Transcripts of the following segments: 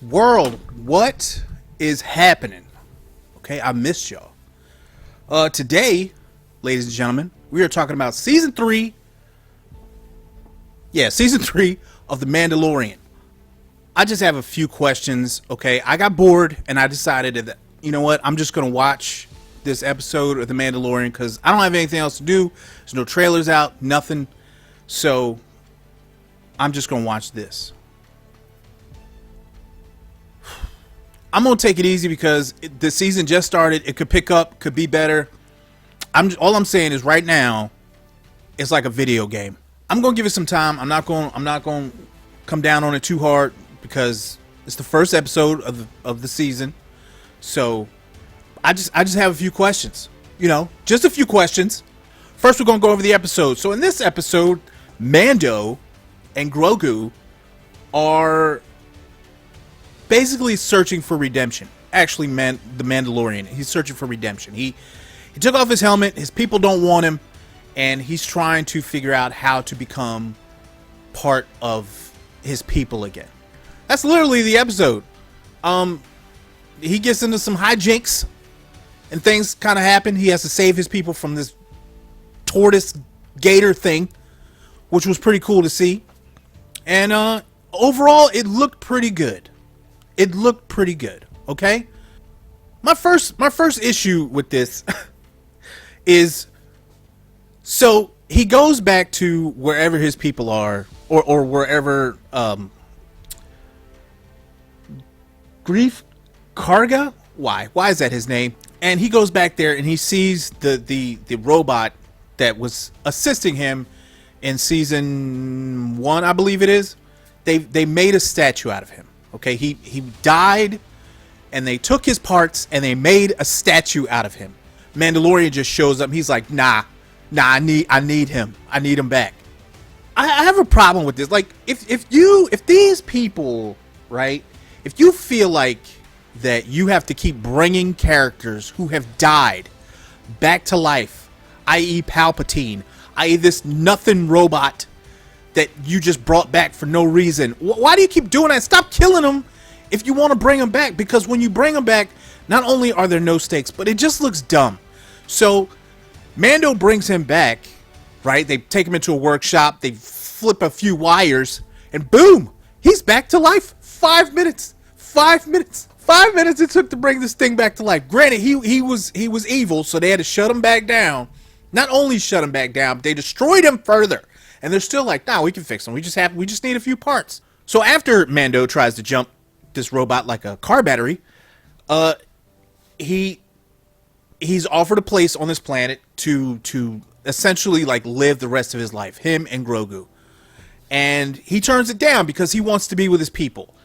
World, what is happening? Okay, I missed y'all. Today, ladies and gentlemen, we are talking about season 3. Yeah, season 3 of The Mandalorian. I just have a few questions. Okay, I got bored and I decided that, you know what, I'm just gonna watch this episode of The Mandalorian because I don't have anything else to do. There's no trailers out, nothing. So I'm just gonna watch this. I'm gonna take it easy because the season just started. It could pick up, could be better. All I'm saying is right now, it's like a video game. I'm gonna give it some time. I'm not going to come down on it too hard because it's the first episode of the season. So I just have a few questions. You know, just a few questions. First, we're gonna go over the episode. So in this episode, Mando and Grogu are basically searching for redemption. Actually, the Mandalorian, he's searching for redemption. He took off his helmet. His people don't want him, and he's trying to figure out how to become part of his people again. That's literally the episode. He gets into some hijinks, and things kind of happen. He has to save his people from this tortoise gator thing, which was pretty cool to see. And overall, it looked pretty good. It looked pretty good, okay? My first issue with this is, so he goes back to wherever his people are, or wherever Grief Karga? Why is that his name? And he goes back there and he sees the robot that was assisting him in season 1, I believe it is. They made a statue out of him. Okay, he died, and they took his parts and they made a statue out of him. Mandalorian just shows up. He's like, nah, I need him. I need him back. I have a problem with this. Like, if these people, right, if you feel like that you have to keep bringing characters who have died back to life, i.e. Palpatine, i.e. this nothing robot that you just brought back for no reason. Why do you keep doing that? Stop killing them if you want to bring them back. Because when you bring them back, not only are there no stakes, but it just looks dumb. So Mando brings him back, right? They take him into a workshop. They flip a few wires, and boom, he's back to life. 5 minutes. 5 minutes. 5 minutes it took to bring this thing back to life. Granted, he was evil, so they had to shut him back down. Not only shut him back down, but they destroyed him further. And they're still like, nah, we can fix them. We just need a few parts. So after Mando tries to jump this robot like a car battery, he's offered a place on this planet to essentially like live the rest of his life. Him and Grogu, and he turns it down because he wants to be with his people.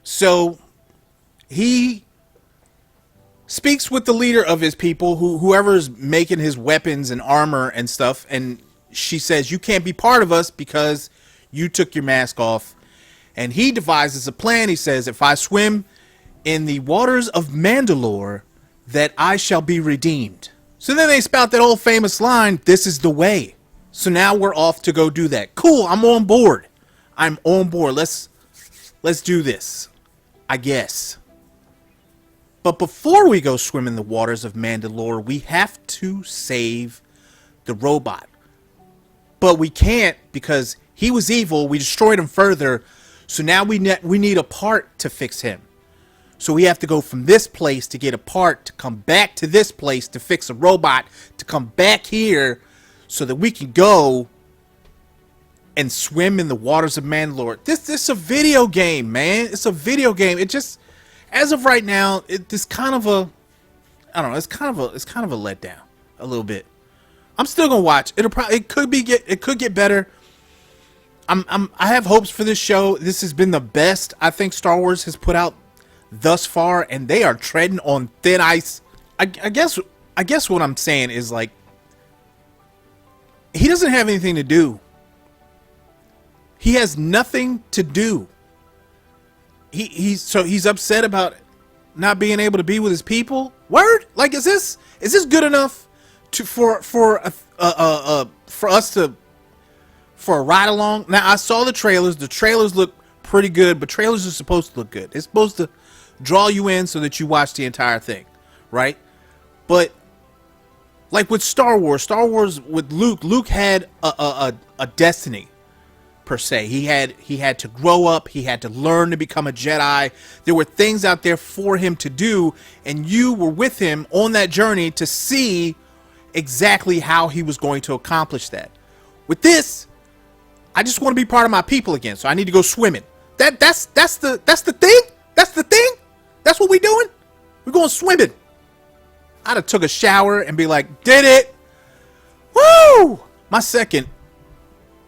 So he speaks with the leader of his people, whoever's making his weapons and armor and stuff, and she says, you can't be part of us because you took your mask off. And he devises a plan. He says, if I swim in the waters of Mandalore, that I shall be redeemed. So then they spout that old famous line, this is the way. So now we're off to go do that. Cool, I'm on board. I'm on board. Let's do this, I guess. But before we go swim in the waters of Mandalore, we have to save the robot. But we can't because he was evil. We destroyed him further. So now we need a part to fix him. So we have to go from this place to get a part to come back to this place to fix a robot to come back here so that we can go and swim in the waters of Mandalore. This is a video game, man. It's a video game. It just, as of right now, it's kind of a, I don't know. It's kind of a letdown a little bit. I'm still gonna watch. It could get better. I have hopes for this show. This has been the best I think Star Wars has put out thus far, and they are treading on thin ice. I guess what I'm saying is, like, he doesn't have anything to do. He has nothing to do. He's upset about not being able to be with his people. Word? Like, is this good enough for us to for a ride along? Now, I saw the trailers. The trailers look pretty good, but trailers are supposed to look good. It's supposed to draw you in so that you watch the entire thing, right? But like with Star Wars with Luke had a destiny per se. He had to grow up, he had to learn to become a Jedi. There were things out there for him to do, and you were with him on that journey to see exactly how he was going to accomplish that. With this, I just want to be part of my people again, so I need to go swimming. That's the thing? That's the thing? That's what we doing? We're going swimming. I'd have took a shower and be like, did it. Woo! My second,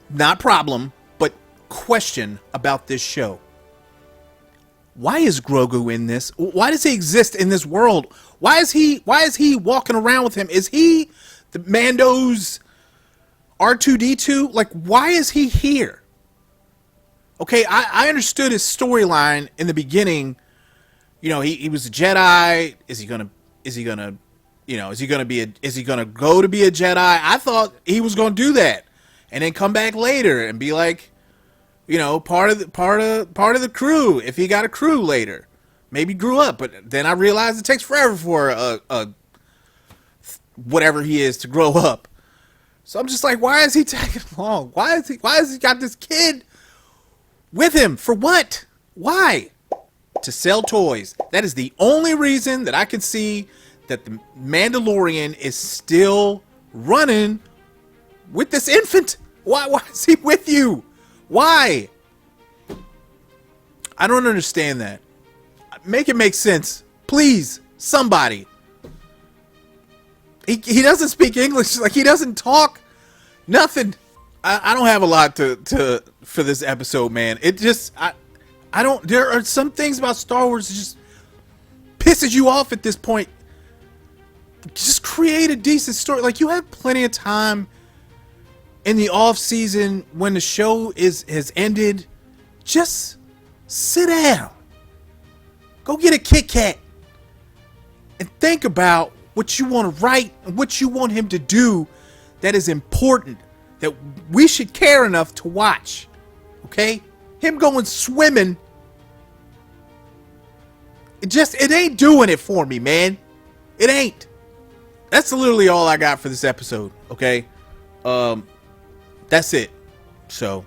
not problem, but question about this show. Why is Grogu in this? Why does he exist in this world? Why is he walking around with him? Is he the Mando's R2-D2? Like, why is he here? Okay, I understood his storyline in the beginning. You know, he was a Jedi. Is he gonna go to be a Jedi? I thought he was gonna do that, and then come back later and be like, you know, part of the crew. If he got a crew later, maybe grew up. But then I realized it takes forever for a whatever he is to grow up. So I'm just like, why is he taking long? Why is he got this kid with him? For what? Why? To sell toys. That is the only reason that I can see that the Mandalorian is still running with this infant. Why is he with you? Why? I don't understand that. Make it make sense. Please, somebody. He doesn't speak English. Like, he doesn't talk. Nothing. I don't have a lot to for this episode, man. It just I don't. There are some things about Star Wars that just pisses you off at this point. Just create a decent story. Like, you have plenty of time in the off season when the show has ended. Just sit down. Go get a Kit Kat and think about what you want to write and what you want him to do that is important, that we should care enough to watch. Okay? Him going swimming, it ain't doing it for me, man. It ain't. That's literally all I got for this episode, okay? That's it. So,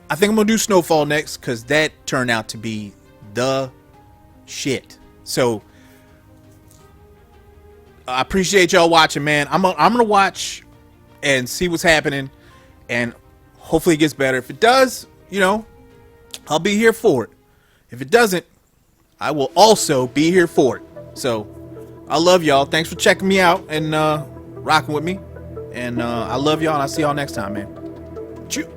I think I'm going to do Snowfall next, because that turned out to be the shit. So, I appreciate y'all watching, man. I'm going to watch and see what's happening, and hopefully it gets better. If it does, you know, I'll be here for it. If it doesn't, I will also be here for it. So, I love y'all. Thanks for checking me out and rocking with me. And I love y'all, and I'll see y'all next time, man. Chew.